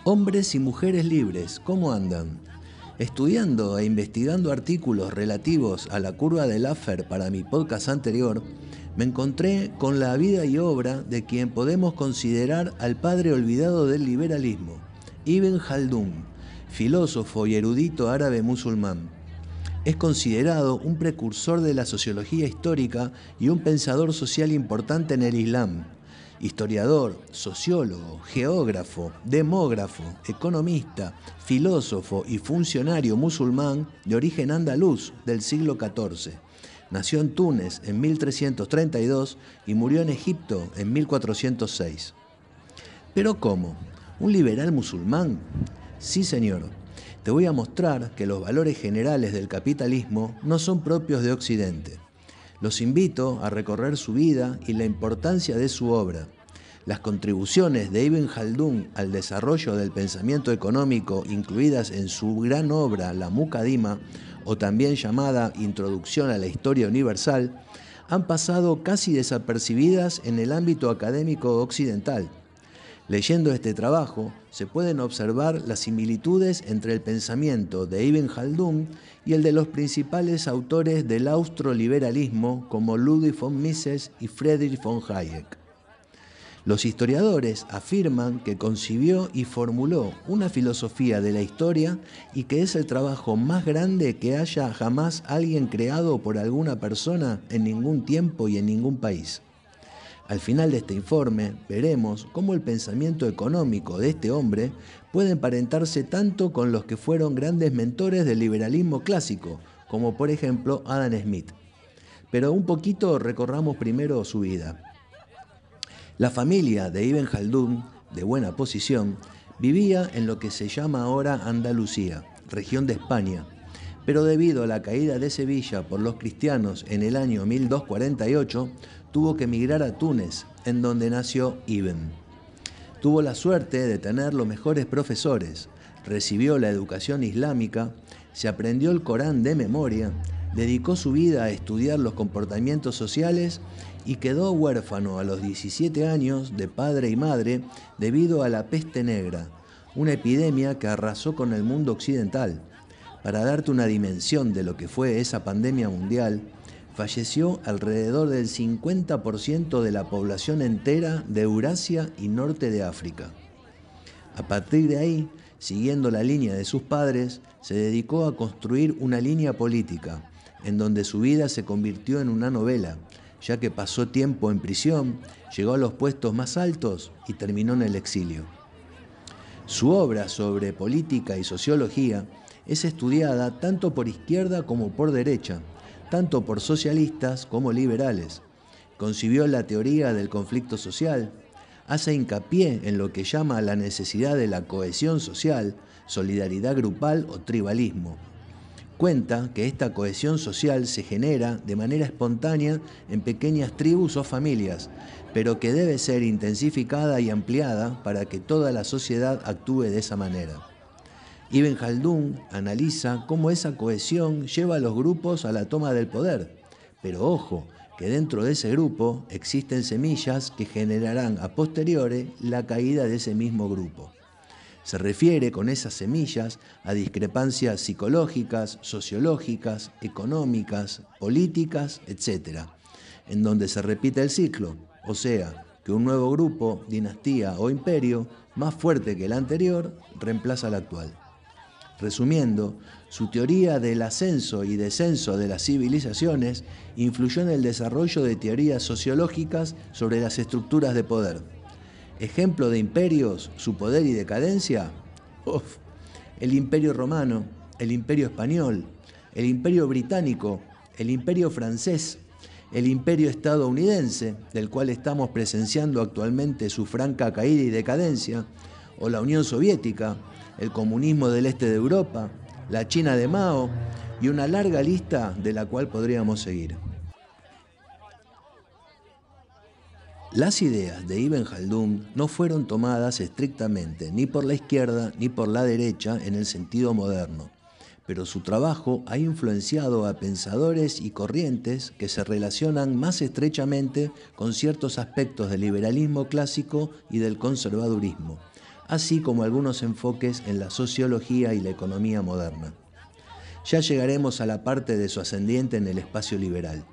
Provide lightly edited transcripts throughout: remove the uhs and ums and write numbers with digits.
Hombres y mujeres libres, ¿cómo andan? Estudiando e investigando artículos relativos a la curva de Laffer para mi podcast anterior, me encontré con la vida y obra de quien podemos considerar al padre olvidado del liberalismo, Ibn Khaldun, filósofo y erudito árabe musulmán. Es considerado un precursor de la sociología histórica y un pensador social importante en el Islam. Historiador, sociólogo, geógrafo, demógrafo, economista, filósofo y funcionario musulmán de origen andaluz del siglo XIV. Nació en Túnez en 1332 y murió en Egipto en 1406. ¿Pero cómo? ¿Un liberal musulmán? Sí, señor. Te voy a mostrar que los valores generales del capitalismo no son propios de Occidente. Los invito a recorrer su vida y la importancia de su obra. Las contribuciones de Ibn Khaldun al desarrollo del pensamiento económico, incluidas en su gran obra La Muqaddima, o también llamada Introducción a la Historia Universal, han pasado casi desapercibidas en el ámbito académico occidental. Leyendo este trabajo, se pueden observar las similitudes entre el pensamiento de Ibn Khaldun y el de los principales autores del austroliberalismo como Ludwig von Mises y Friedrich von Hayek. Los historiadores afirman que concibió y formuló una filosofía de la historia y que es el trabajo más grande que haya jamás alguien creado por alguna persona en ningún tiempo y en ningún país. Al final de este informe veremos cómo el pensamiento económico de este hombre puede emparentarse tanto con los que fueron grandes mentores del liberalismo clásico, como por ejemplo Adam Smith. Pero un poquito recorramos primero su vida. La familia de Ibn Khaldun, de buena posición, vivía en lo que se llama ahora Andalucía, región de España, pero debido a la caída de Sevilla por los cristianos en el año 1248, tuvo que emigrar a Túnez, en donde nació Ibn. Tuvo la suerte de tener los mejores profesores, recibió la educación islámica, se aprendió el Corán de memoria, dedicó su vida a estudiar los comportamientos sociales y quedó huérfano a los 17 años de padre y madre debido a la peste negra, una epidemia que arrasó con el mundo occidental. Para darte una dimensión de lo que fue esa pandemia mundial, falleció alrededor del 50% de la población entera de Eurasia y norte de África. A partir de ahí, siguiendo la línea de sus padres, se dedicó a construir una línea política, en donde su vida se convirtió en una novela, ya que pasó tiempo en prisión, llegó a los puestos más altos y terminó en el exilio. Su obra sobre política y sociología es estudiada tanto por izquierda como por derecha, tanto por socialistas como liberales. Concibió la teoría del conflicto social, hace hincapié en lo que llama la necesidad de la cohesión social, solidaridad grupal o tribalismo. Cuenta que esta cohesión social se genera de manera espontánea en pequeñas tribus o familias, pero que debe ser intensificada y ampliada para que toda la sociedad actúe de esa manera. Ibn Khaldun analiza cómo esa cohesión lleva a los grupos a la toma del poder, pero ojo, que dentro de ese grupo existen semillas que generarán a posteriori la caída de ese mismo grupo. Se refiere con esas semillas a discrepancias psicológicas, sociológicas, económicas, políticas, etc., en donde se repite el ciclo, o sea, que un nuevo grupo, dinastía o imperio, más fuerte que el anterior, reemplaza al actual. Resumiendo, su teoría del ascenso y descenso de las civilizaciones influyó en el desarrollo de teorías sociológicas sobre las estructuras de poder. Ejemplo de imperios, su poder y decadencia. El Imperio Romano, el Imperio Español, el Imperio Británico, el Imperio Francés, el Imperio Estadounidense, del cual estamos presenciando actualmente su franca caída y decadencia, o la Unión Soviética, el comunismo del este de Europa, la China de Mao y una larga lista de la cual podríamos seguir. Las ideas de Ibn Khaldun no fueron tomadas estrictamente ni por la izquierda ni por la derecha en el sentido moderno, pero su trabajo ha influenciado a pensadores y corrientes que se relacionan más estrechamente con ciertos aspectos del liberalismo clásico y del conservadurismo, así como algunos enfoques en la sociología y la economía moderna. Ya llegaremos a la parte de su ascendiente en el espacio liberal,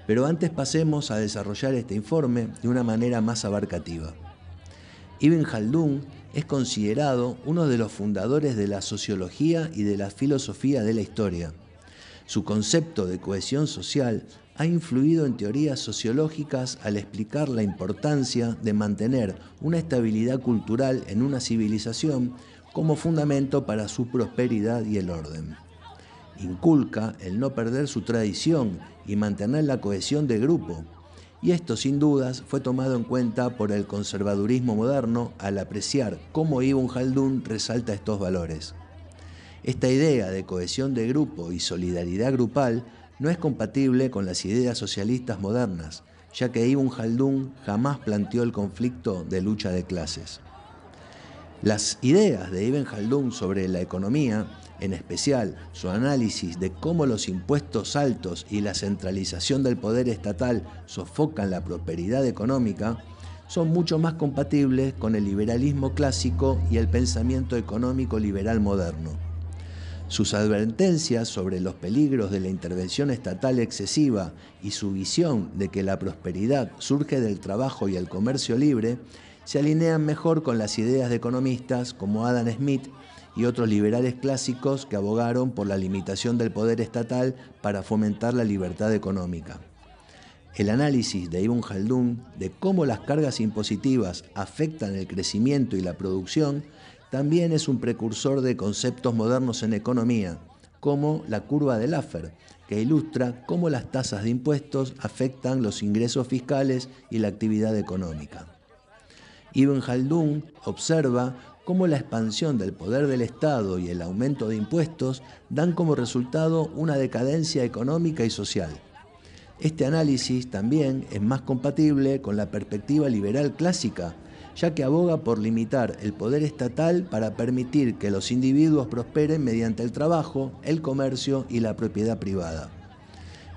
pero antes pasemos a desarrollar este informe de una manera más abarcativa. Ibn Jaldún es considerado uno de los fundadores de la sociología y de la filosofía de la historia. Su concepto de cohesión social ha influido en teorías sociológicas al explicar la importancia de mantener una estabilidad cultural en una civilización como fundamento para su prosperidad y el orden. Inculca el no perder su tradición y mantener la cohesión de grupo, y esto sin dudas fue tomado en cuenta por el conservadurismo moderno al apreciar cómo Ibn Jaldún resalta estos valores. Esta idea de cohesión de grupo y solidaridad grupal no es compatible con las ideas socialistas modernas, ya que Ibn Jaldún jamás planteó el conflicto de lucha de clases. Las ideas de Ibn Jaldún sobre la economía, en especial su análisis de cómo los impuestos altos y la centralización del poder estatal sofocan la prosperidad económica, son mucho más compatibles con el liberalismo clásico y el pensamiento económico liberal moderno. Sus advertencias sobre los peligros de la intervención estatal excesiva y su visión de que la prosperidad surge del trabajo y el comercio libre se alinean mejor con las ideas de economistas como Adam Smith y otros liberales clásicos que abogaron por la limitación del poder estatal para fomentar la libertad económica. El análisis de Ibn Jaldún de cómo las cargas impositivas afectan el crecimiento y la producción también es un precursor de conceptos modernos en economía, como la curva de Laffer, que ilustra cómo las tasas de impuestos afectan los ingresos fiscales y la actividad económica. Ibn Jaldún observa cómo la expansión del poder del Estado y el aumento de impuestos dan como resultado una decadencia económica y social. Este análisis también es más compatible con la perspectiva liberal clásica, ya que aboga por limitar el poder estatal para permitir que los individuos prosperen mediante el trabajo, el comercio y la propiedad privada.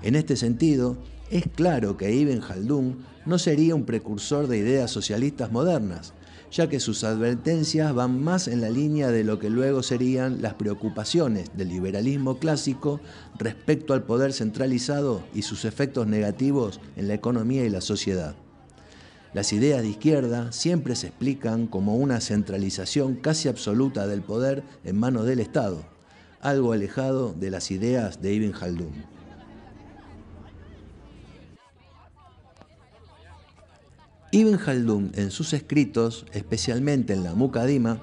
En este sentido, es claro que Ibn Jaldún no sería un precursor de ideas socialistas modernas, ya que sus advertencias van más en la línea de lo que luego serían las preocupaciones del liberalismo clásico respecto al poder centralizado y sus efectos negativos en la economía y la sociedad. Las ideas de izquierda siempre se explican como una centralización casi absoluta del poder en manos del Estado, algo alejado de las ideas de Ibn Jaldún. Ibn Jaldún, en sus escritos, especialmente en la Muqaddimah,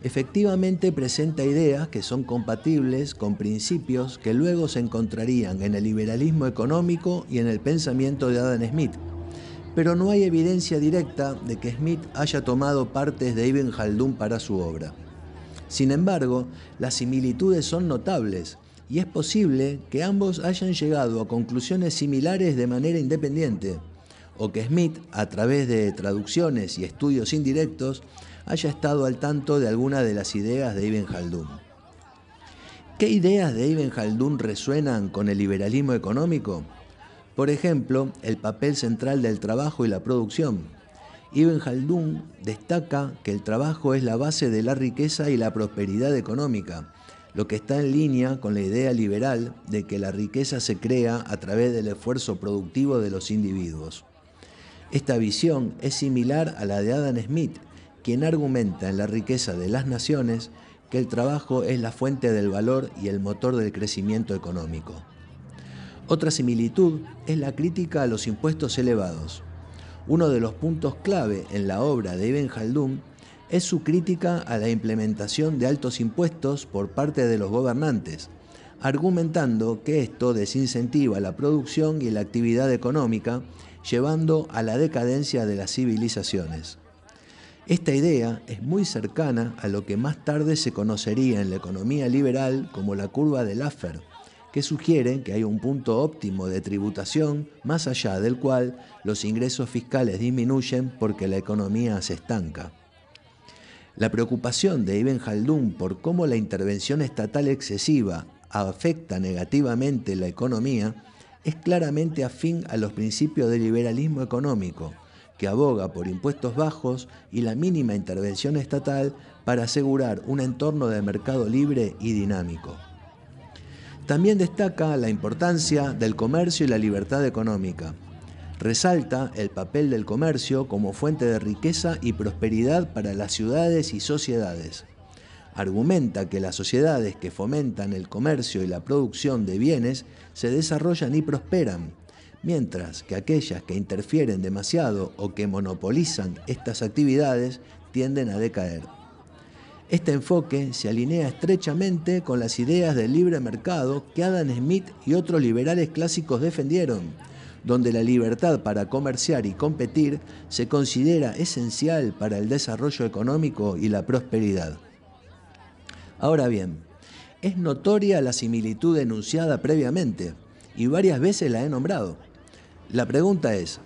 efectivamente presenta ideas que son compatibles con principios que luego se encontrarían en el liberalismo económico y en el pensamiento de Adam Smith. Pero no hay evidencia directa de que Smith haya tomado partes de Ibn Jaldún para su obra. Sin embargo, las similitudes son notables y es posible que ambos hayan llegado a conclusiones similares de manera independiente, o que Smith, a través de traducciones y estudios indirectos, haya estado al tanto de alguna de las ideas de Ibn Jaldún. ¿Qué ideas de Ibn Jaldún resuenan con el liberalismo económico? Por ejemplo, el papel central del trabajo y la producción. Ibn Jaldún destaca que el trabajo es la base de la riqueza y la prosperidad económica, lo que está en línea con la idea liberal de que la riqueza se crea a través del esfuerzo productivo de los individuos. Esta visión es similar a la de Adam Smith, quien argumenta en La riqueza de las naciones que el trabajo es la fuente del valor y el motor del crecimiento económico. Otra similitud es la crítica a los impuestos elevados. Uno de los puntos clave en la obra de Ibn Jaldún es su crítica a la implementación de altos impuestos por parte de los gobernantes, argumentando que esto desincentiva la producción y la actividad económica, llevando a la decadencia de las civilizaciones. Esta idea es muy cercana a lo que más tarde se conocería en la economía liberal como la curva de Laffer, que sugiere que hay un punto óptimo de tributación más allá del cual los ingresos fiscales disminuyen porque la economía se estanca. La preocupación de Ibn Jaldún por cómo la intervención estatal excesiva afecta negativamente la economía es claramente afín a los principios del liberalismo económico, que aboga por impuestos bajos y la mínima intervención estatal para asegurar un entorno de mercado libre y dinámico. También destaca la importancia del comercio y la libertad económica. Resalta el papel del comercio como fuente de riqueza y prosperidad para las ciudades y sociedades. Argumenta que las sociedades que fomentan el comercio y la producción de bienes se desarrollan y prosperan, mientras que aquellas que interfieren demasiado o que monopolizan estas actividades tienden a decaer. Este enfoque se alinea estrechamente con las ideas del libre mercado que Adam Smith y otros liberales clásicos defendieron, donde la libertad para comerciar y competir se considera esencial para el desarrollo económico y la prosperidad. Ahora bien, es notoria la similitud enunciada previamente, y varias veces la he nombrado. La pregunta es,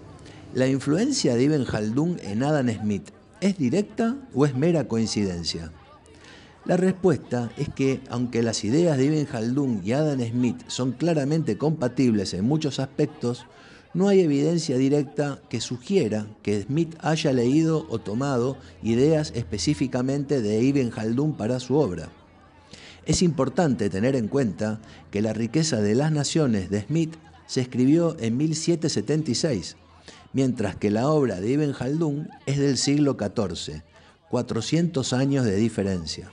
¿la influencia de Ibn Jaldún en Adam Smith es directa o es mera coincidencia? La respuesta es que, aunque las ideas de Ibn Jaldún y Adam Smith son claramente compatibles en muchos aspectos, no hay evidencia directa que sugiera que Smith haya leído o tomado ideas específicamente de Ibn Jaldún para su obra. Es importante tener en cuenta que La riqueza de las naciones de Smith se escribió en 1776, mientras que la obra de Ibn Jaldún es del siglo XIV, 400 años de diferencia.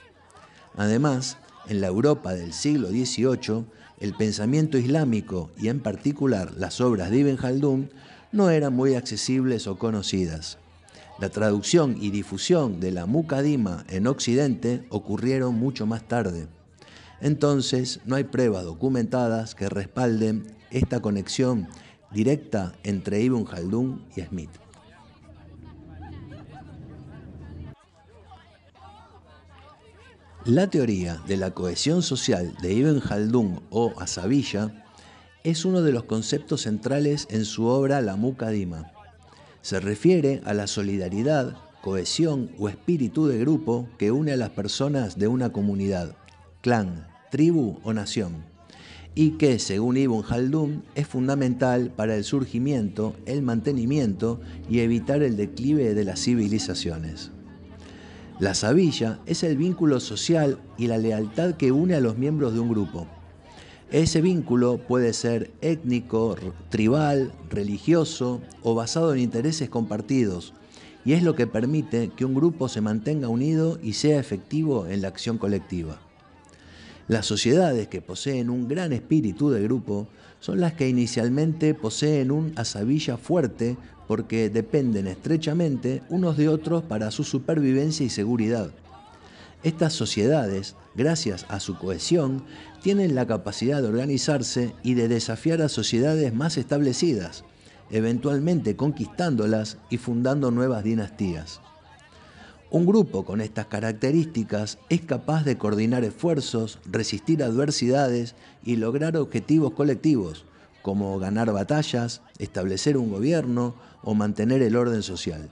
Además, en la Europa del siglo XVIII, el pensamiento islámico y en particular las obras de Ibn Jaldún no eran muy accesibles o conocidas. La traducción y difusión de la Muqaddima en Occidente ocurrieron mucho más tarde. Entonces, no hay pruebas documentadas que respalden esta conexión directa entre Ibn Jaldún y Smith. La teoría de la cohesión social de Ibn Jaldún o Asabiyya es uno de los conceptos centrales en su obra La Muqaddima. Se refiere a la solidaridad, cohesión o espíritu de grupo que une a las personas de una comunidad, clan, tribu o nación, y que, según Ibn Jaldún, es fundamental para el surgimiento, el mantenimiento y evitar el declive de las civilizaciones. La Asabiyya es el vínculo social y la lealtad que une a los miembros de un grupo. Ese vínculo puede ser étnico, tribal, religioso o basado en intereses compartidos, y es lo que permite que un grupo se mantenga unido y sea efectivo en la acción colectiva. Las sociedades que poseen un gran espíritu de grupo son las que inicialmente poseen un Asabiyya fuerte porque dependen estrechamente unos de otros para su supervivencia y seguridad. Estas sociedades, gracias a su cohesión, tienen la capacidad de organizarse y de desafiar a sociedades más establecidas, eventualmente conquistándolas y fundando nuevas dinastías. Un grupo con estas características es capaz de coordinar esfuerzos, resistir adversidades y lograr objetivos colectivos, como ganar batallas, establecer un gobierno o mantener el orden social.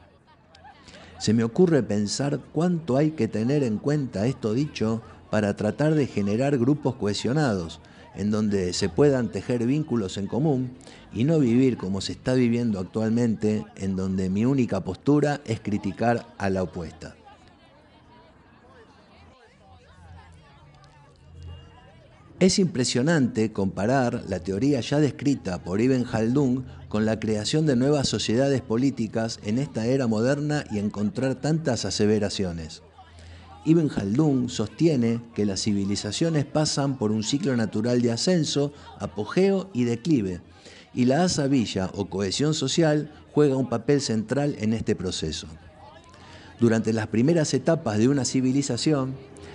Se me ocurre pensar cuánto hay que tener en cuenta esto dicho para tratar de generar grupos cohesionados, en donde se puedan tejer vínculos en común y no vivir como se está viviendo actualmente, en donde mi única postura es criticar a la opuesta. Es impresionante comparar la teoría ya descrita por Ibn Jaldún con la creación de nuevas sociedades políticas en esta era moderna y encontrar tantas aseveraciones. Ibn Jaldún sostiene que las civilizaciones pasan por un ciclo natural de ascenso, apogeo y declive, y la Asabiyya o cohesión social juega un papel central en este proceso. Durante las primeras etapas de una civilización,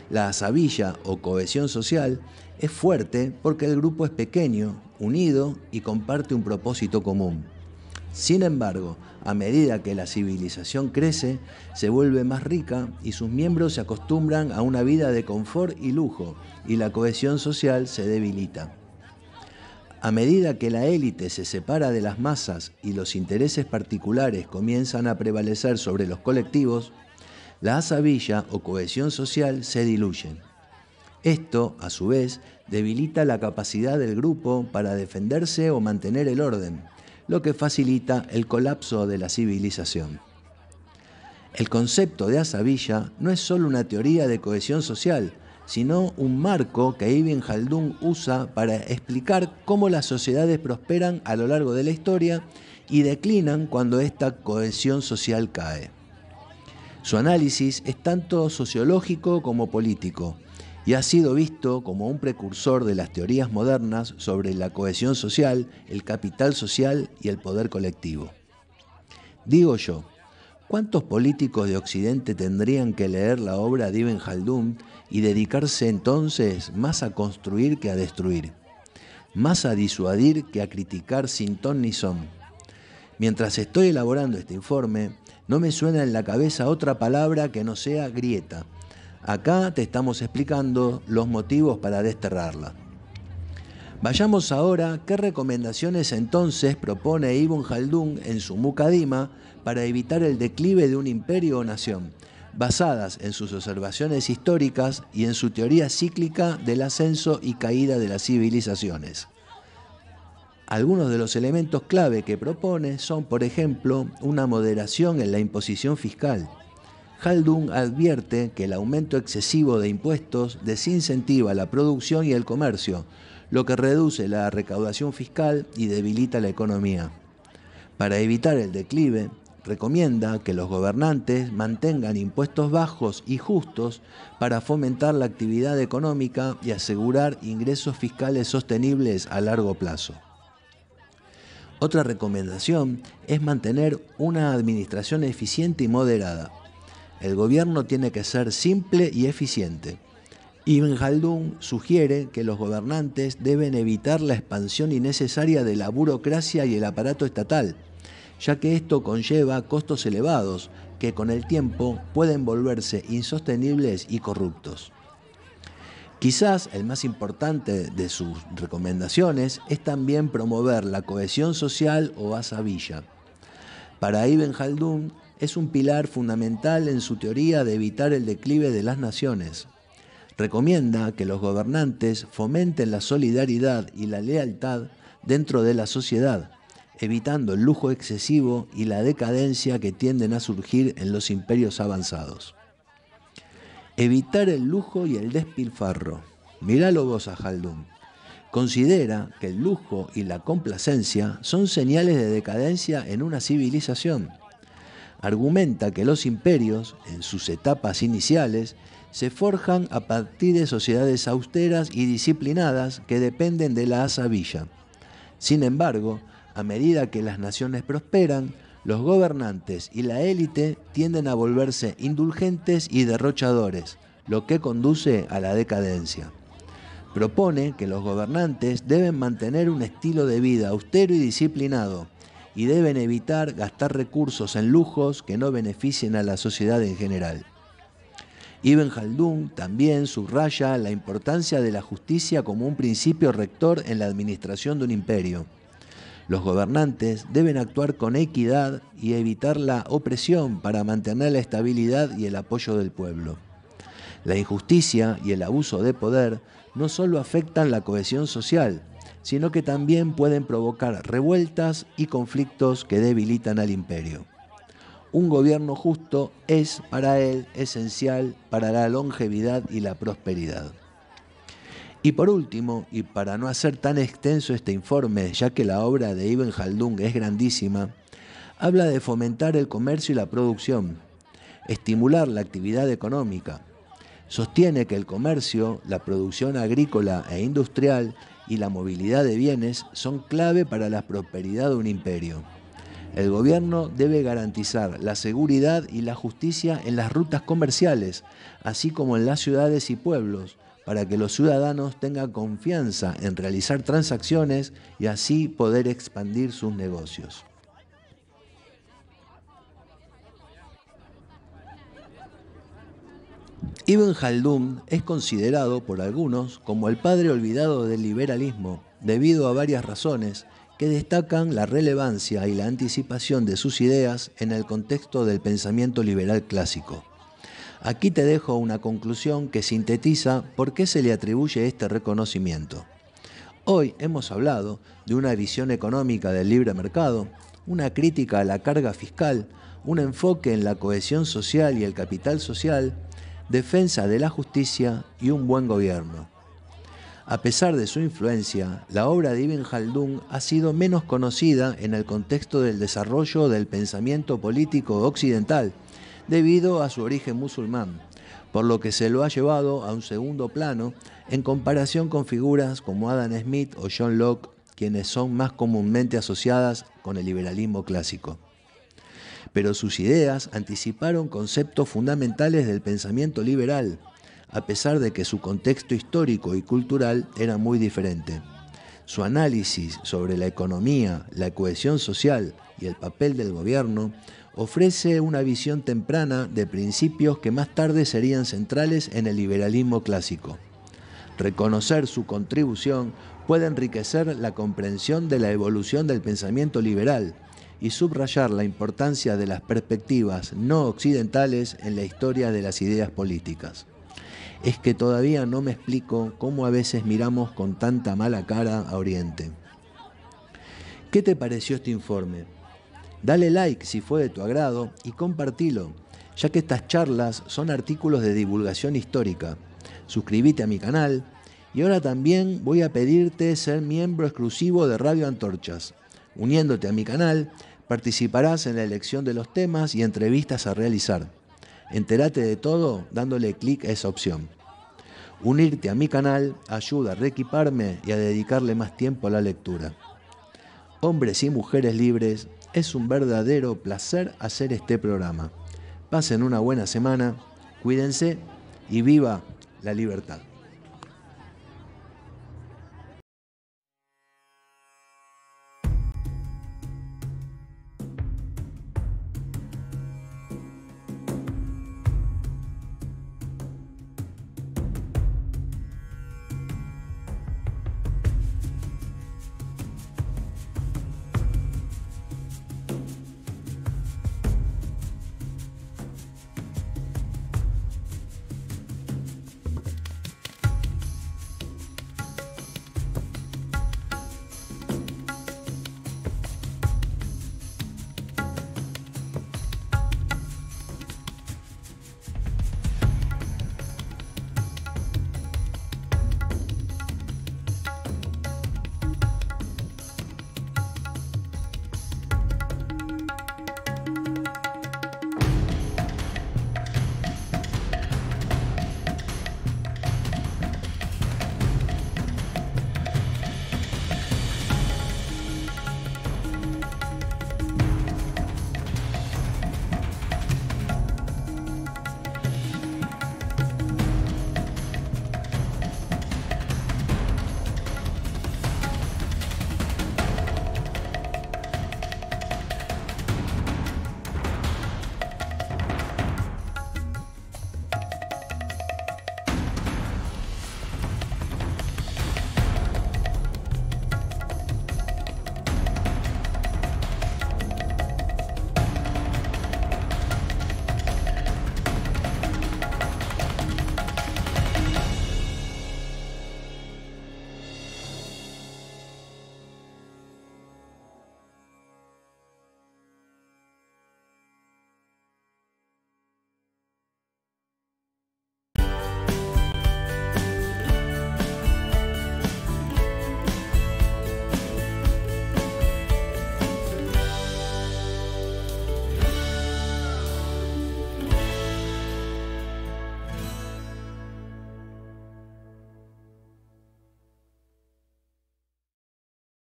la Asabiyya o cohesión social es fuerte porque el grupo es pequeño, unido y comparte un propósito común. Sin embargo, a medida que la civilización crece, se vuelve más rica y sus miembros se acostumbran a una vida de confort y lujo, y la cohesión social se debilita. A medida que la élite se separa de las masas y los intereses particulares comienzan a prevalecer sobre los colectivos, la Asabiyya o cohesión social se diluye. Esto, a su vez, debilita la capacidad del grupo para defenderse o mantener el orden, lo que facilita el colapso de la civilización. El concepto de Asavilla no es solo una teoría de cohesión social, sino un marco que Ibn Jaldún usa para explicar cómo las sociedades prosperan a lo largo de la historia y declinan cuando esta cohesión social cae. Su análisis es tanto sociológico como político y ha sido visto como un precursor de las teorías modernas sobre la cohesión social, el capital social y el poder colectivo. Digo yo, ¿cuántos políticos de Occidente tendrían que leer la obra de Ibn Jaldún y dedicarse entonces más a construir que a destruir? Más a disuadir que a criticar sin ton ni son. Mientras estoy elaborando este informe, no me suena en la cabeza otra palabra que no sea grieta. Acá te estamos explicando los motivos para desterrarla. Vayamos ahora a qué recomendaciones entonces propone Ibn Jaldún en su Muqaddima para evitar el declive de un imperio o nación, basadas en sus observaciones históricas y en su teoría cíclica del ascenso y caída de las civilizaciones. Algunos de los elementos clave que propone son, por ejemplo, una moderación en la imposición fiscal. Jaldún advierte que el aumento excesivo de impuestos desincentiva la producción y el comercio, lo que reduce la recaudación fiscal y debilita la economía. Para evitar el declive, recomienda que los gobernantes mantengan impuestos bajos y justos para fomentar la actividad económica y asegurar ingresos fiscales sostenibles a largo plazo. Otra recomendación es mantener una administración eficiente y moderada. El gobierno tiene que ser simple y eficiente. Ibn Jaldún sugiere que los gobernantes deben evitar la expansión innecesaria de la burocracia y el aparato estatal, ya que esto conlleva costos elevados que con el tiempo pueden volverse insostenibles y corruptos. Quizás el más importante de sus recomendaciones es también promover la cohesión social o asavilla. Para Ibn Jaldún es un pilar fundamental en su teoría de evitar el declive de las naciones. Recomienda que los gobernantes fomenten la solidaridad y la lealtad dentro de la sociedad, evitando el lujo excesivo y la decadencia que tienden a surgir en los imperios avanzados. Evitar el lujo y el despilfarro. Míralo vos a Jaldún. Considera que el lujo y la complacencia son señales de decadencia en una civilización. Argumenta que los imperios, en sus etapas iniciales, se forjan a partir de sociedades austeras y disciplinadas que dependen de la asavilla. Sin embargo, a medida que las naciones prosperan, los gobernantes y la élite tienden a volverse indulgentes y derrochadores, lo que conduce a la decadencia. Propone que los gobernantes deben mantener un estilo de vida austero y disciplinado, y deben evitar gastar recursos en lujos que no beneficien a la sociedad en general. Ibn Jaldún también subraya la importancia de la justicia como un principio rector en la administración de un imperio. Los gobernantes deben actuar con equidad y evitar la opresión para mantener la estabilidad y el apoyo del pueblo. La injusticia y el abuso de poder no solo afectan la cohesión social, sino que también pueden provocar revueltas y conflictos que debilitan al imperio. Un gobierno justo es, para él, esencial para la longevidad y la prosperidad. Y por último, y para no hacer tan extenso este informe, ya que la obra de Ibn Jaldún es grandísima, habla de fomentar el comercio y la producción, estimular la actividad económica. Sostiene que el comercio, la producción agrícola e industrial y la movilidad de bienes son clave para la prosperidad de un imperio. El gobierno debe garantizar la seguridad y la justicia en las rutas comerciales, así como en las ciudades y pueblos, para que los ciudadanos tengan confianza en realizar transacciones y así poder expandir sus negocios. Ibn Jaldún es considerado por algunos como el padre olvidado del liberalismo, debido a varias razones que destacan la relevancia y la anticipación de sus ideas en el contexto del pensamiento liberal clásico. Aquí te dejo una conclusión que sintetiza por qué se le atribuye este reconocimiento. Hoy hemos hablado de una visión económica del libre mercado, una crítica a la carga fiscal, un enfoque en la cohesión social y el capital social, defensa de la justicia y un buen gobierno. A pesar de su influencia, la obra de Ibn Khaldún ha sido menos conocida en el contexto del desarrollo del pensamiento político occidental, debido a su origen musulmán, por lo que se lo ha llevado a un segundo plano en comparación con figuras como Adam Smith o John Locke, quienes son más comúnmente asociadas con el liberalismo clásico. Pero sus ideas anticiparon conceptos fundamentales del pensamiento liberal, a pesar de que su contexto histórico y cultural era muy diferente. Su análisis sobre la economía, la cohesión social y el papel del gobierno ofrece una visión temprana de principios que más tarde serían centrales en el liberalismo clásico. Reconocer su contribución puede enriquecer la comprensión de la evolución del pensamiento liberal y subrayar la importancia de las perspectivas no occidentales en la historia de las ideas políticas. Es que todavía no me explico cómo a veces miramos con tanta mala cara a Oriente. ¿Qué te pareció este informe? Dale like si fue de tu agrado y compartilo, ya que estas charlas son artículos de divulgación histórica. Suscríbete a mi canal y ahora también voy a pedirte ser miembro exclusivo de Radio Antorchas. Uniéndote a mi canal, participarás en la elección de los temas y entrevistas a realizar. Entérate de todo dándole clic a esa opción. Unirte a mi canal ayuda a reequiparme y a dedicarle más tiempo a la lectura. Hombres y mujeres libres, es un verdadero placer hacer este programa. Pasen una buena semana, cuídense y viva la libertad.